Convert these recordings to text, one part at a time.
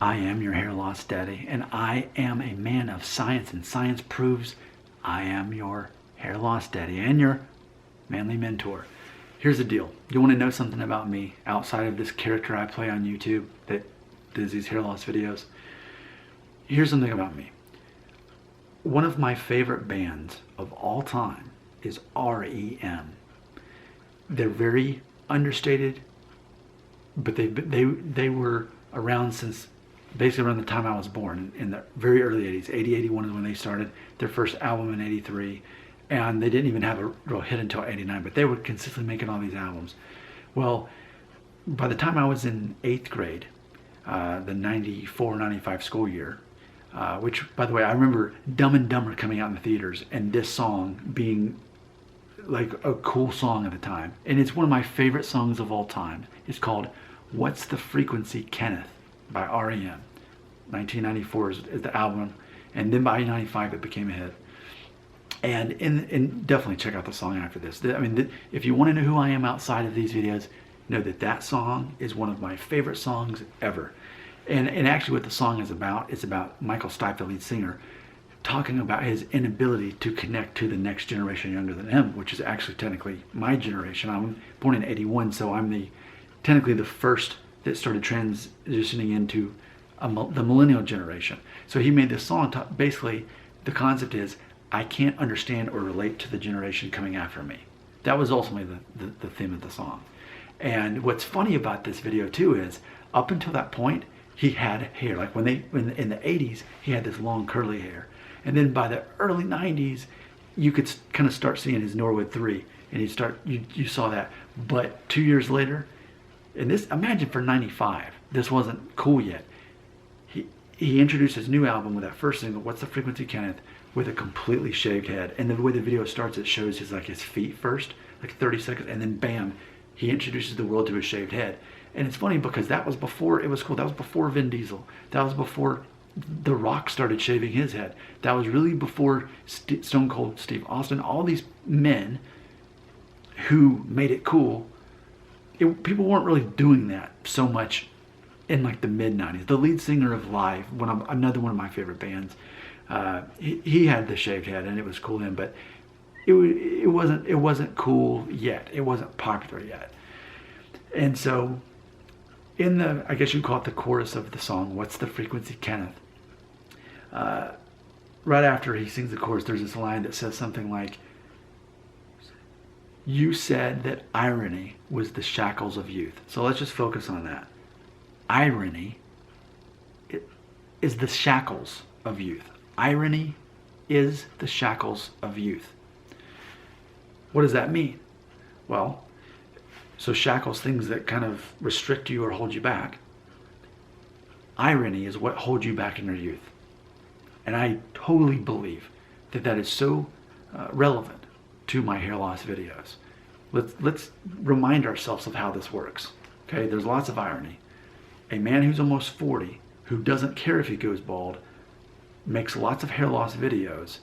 I am your hair loss daddy, and I am a man of science, and science proves I am your hair loss daddy and your manly mentor. Here's the deal. You want to know something about me outside of this character I play on YouTube that does these hair loss videos? Here's something about me. One of my favorite bands of all time is REM. They're very understated, but they were around since basically around the time I was born, in the very early 80s. 80, 81 is when they started their first album in 83. And they didn't even have a real hit until 89, but they were consistently making all these albums. Well, by the time I was in 8th grade, the 94-95 school year, which, by the way, I remember Dumb and Dumber coming out in the theaters and this song being like a cool song at the time. And it's one of my favorite songs of all time. It's called What's the Frequency, Kenneth by REM. 1994 is the album, and then by 95 it became a hit. And definitely check out the song after this. I mean, if you want to know who I am outside of these videos, know that that song is one of my favorite songs ever. And actually what the song is about, it's about Michael Stipe, the lead singer, talking about his inability to connect to the next generation younger than him, which is actually technically my generation. I'm born in 81, so I'm technically the first that started transitioning into the millennial generation. So he made this song, basically the concept is, I can't understand or relate to the generation coming after me. That was ultimately the theme of the song. And what's funny about this video too is, up until that point, he had hair. Like in the 80s, he had this long curly hair. And then by the early 90s, you could kind of start seeing his Norwood 3. And you saw that. But 2 years later, and this, imagine for 95, this wasn't cool yet. He introduced his new album with that first single, What's the Frequency, Kenneth, with a completely shaved head. And the way the video starts, it shows his feet first, like 30 seconds, and then bam, he introduces the world to his shaved head. And it's funny because that was before it was cool. That was before Vin Diesel. That was before The Rock started shaving his head. That was really before Stone Cold Steve Austin. All these men who made it cool, people weren't really doing that so much in like the mid 90s. The lead singer of Live, another one of my favorite bands, he had the shaved head and it was cool then, but it wasn't cool yet. It wasn't popular yet. And so in I guess you'd call it the chorus of the song, What's the Frequency, Kenneth? Right after he sings the chorus, there's this line that says something like, you said that irony was the shackles of youth. So let's just focus on that. Irony is the shackles of youth. Irony is the shackles of youth. What does that mean? Well, so shackles, things that kind of restrict you or hold you back. Irony is what holds you back in your youth. And I totally believe that is so relevant to my hair loss videos. Let's remind ourselves of how this works. Okay, there's lots of irony. A man who's almost 40, who doesn't care if he goes bald, makes lots of hair loss videos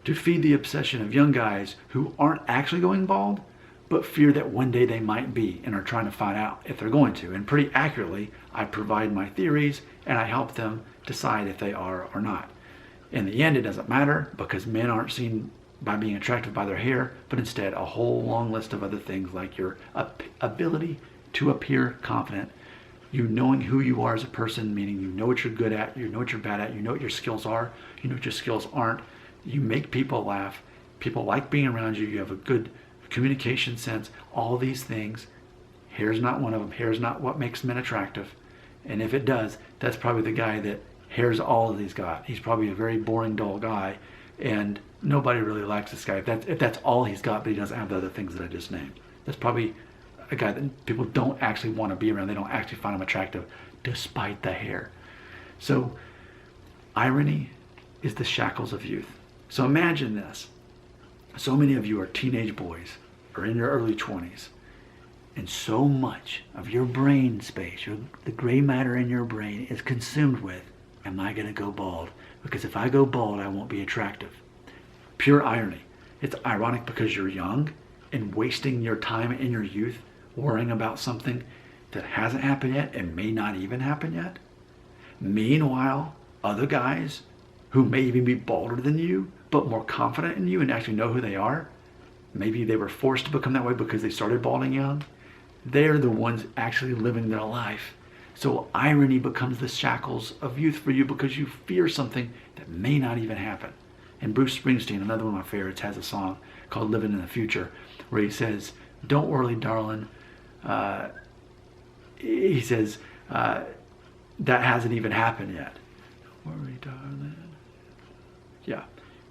to feed the obsession of young guys who aren't actually going bald, but fear that one day they might be and are trying to find out if they're going to. And pretty accurately, I provide my theories and I help them decide if they are or not. In the end, it doesn't matter because men aren't seen by being attracted by their hair, but instead a whole long list of other things like your ability to appear confident, you knowing who you are as a person, meaning you know what you're good at, you know what you're bad at, you know what your skills are, you know what your skills aren't, you make people laugh, people like being around you, you have a good communication sense, all these things. Hair's not one of them. Hair's not what makes men attractive. And if it does, that's probably the guy that hair's all that he's got. He's probably a very boring, dull guy, and nobody really likes this guy. If that's all he's got, but he doesn't have the other things that I just named. That's probably a guy that people don't actually want to be around. They don't actually find him attractive, despite the hair. So, irony is the shackles of youth. So imagine this. So many of you are teenage boys or in your early 20s, and so much of your brain space, the gray matter in your brain is consumed with, am I going to go bald? Because if I go bald, I won't be attractive. Pure irony. It's ironic because you're young and wasting your time in your youth worrying about something that hasn't happened yet and may not even happen yet. Meanwhile, other guys who may even be bolder than you, but more confident in you and actually know who they are, maybe they were forced to become that way because they started balding young, they're the ones actually living their life. So irony becomes the shackles of youth for you because you fear something that may not even happen. And Bruce Springsteen, another one of my favorites, has a song called Living in the Future where he says, don't worry, darling. He says, that hasn't even happened yet. Worry, darling. Yeah.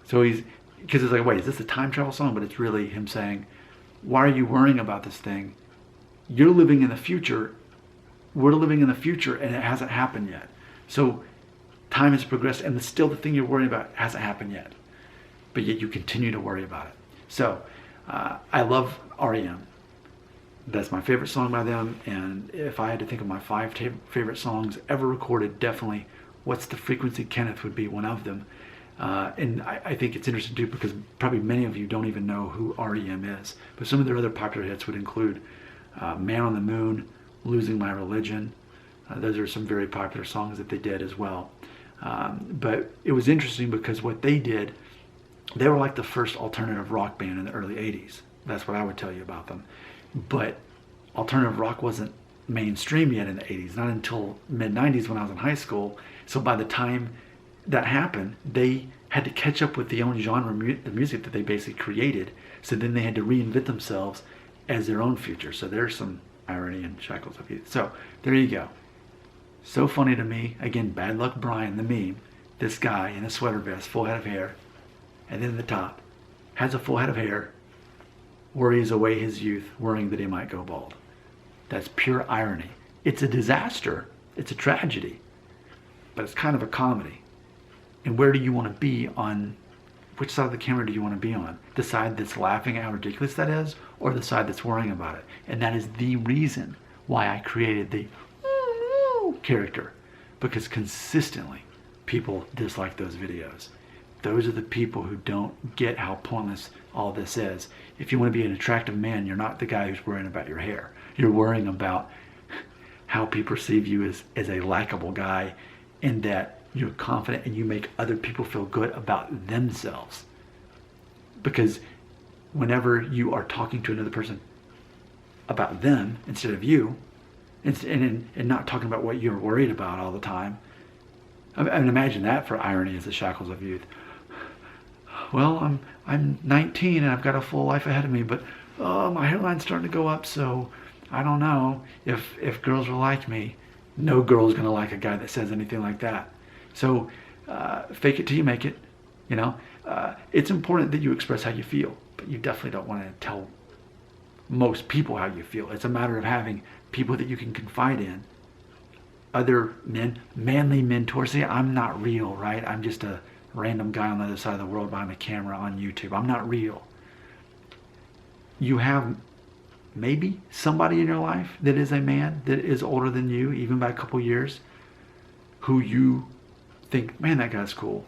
So because it's like, wait, is this a time travel song? But it's really him saying, why are you worrying about this thing? You're living in the future. We're living in the future and it hasn't happened yet. So time has progressed and still the thing you're worrying about hasn't happened yet. But yet you continue to worry about it. So I love REM. That's my favorite song by them. And if I had to think of my 5 favorite songs ever recorded, definitely What's the Frequency, Kenneth would be one of them. And I think it's interesting too because probably many of you don't even know who REM is. But some of their other popular hits would include Man on the Moon, Losing My Religion. Those are some very popular songs that they did as well. But it was interesting because what they did, they were like the first alternative rock band in the early 80s. That's what I would tell you about them. But alternative rock wasn't mainstream yet in the 80s, not until mid-90s when I was in high school. So by the time that happened, they had to catch up with the own genre, the music that they basically created. So then they had to reinvent themselves as their own future. So there's some irony in Shackles of Youth. So there you go. So funny to me. Again, Bad Luck Brian, the meme. This guy in a sweater vest, full head of hair, and then the top has a full head of hair, worries away his youth, worrying that he might go bald. That's pure irony. It's a disaster. It's a tragedy. But it's kind of a comedy. And where do you want to be on, which side of the camera do you want to be on? The side that's laughing at how ridiculous that is, or the side that's worrying about it? And that is the reason why I created the character. Because consistently, people dislike those videos. Those are the people who don't get how pointless all this is. If you want to be an attractive man, you're not the guy who's worrying about your hair. You're worrying about how people perceive you as a likable guy, and that you're confident and you make other people feel good about themselves. Because whenever you are talking to another person about them instead of you, and not talking about what you're worried about all the time, I mean, imagine that for irony as the Shackles of Youth. Well, I'm 19 and I've got a full life ahead of me, but my hairline's starting to go up, so I don't know if girls will like me. No girl's gonna like a guy that says anything like that. So fake it till you make it. You know, it's important that you express how you feel, but you definitely don't want to tell most people how you feel. It's a matter of having people that you can confide in. Other men, manly mentors. See, I'm not real, right? I'm just a random guy on the other side of the world behind a camera on YouTube. I'm not real. You have maybe somebody in your life that is a man that is older than you, even by a couple years, who you think, man, that guy's cool.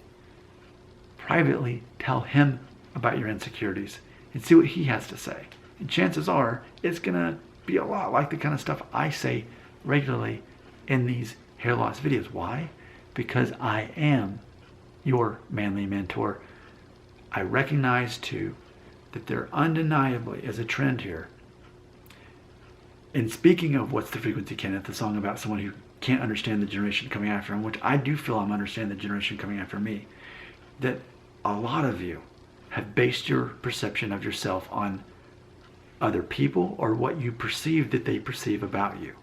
Privately tell him about your insecurities and see what he has to say. And chances are it's gonna be a lot like the kind of stuff I say regularly in these hair loss videos. Why? Because I am your manly mentor. I recognize too that there undeniably is a trend here. And speaking of What's the Frequency, Kenneth, the song about someone who can't understand the generation coming after him, which I do feel I'm understanding the generation coming after me, that a lot of you have based your perception of yourself on other people or what you perceive that they perceive about you.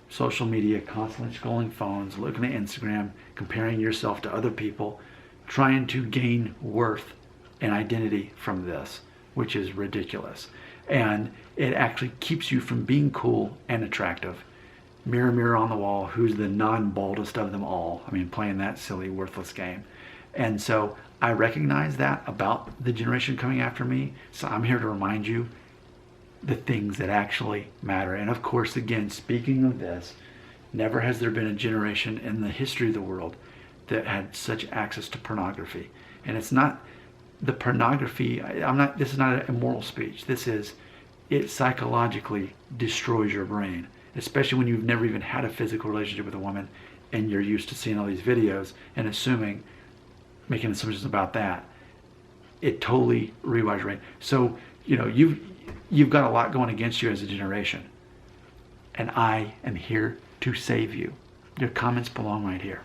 Social media, constantly scrolling phones, looking at Instagram, comparing yourself to other people, trying to gain worth and identity from this, which is ridiculous. And it actually keeps you from being cool and attractive. Mirror, mirror on the wall, who's the non-baldest of them all? I mean, playing that silly, worthless game. And so I recognize that about the generation coming after me. So I'm here to remind you the things that actually matter. And of course, again, speaking of this, never has there been a generation in the history of the world that had such access to pornography. And it's not the pornography, this is not an immoral speech. This is, it psychologically destroys your brain, especially when you've never even had a physical relationship with a woman. and you're used to seeing all these videos and making assumptions about that, it totally rewires your brain. So, you've got a lot going against you as a generation, and I am here to save you. Your comments belong right here.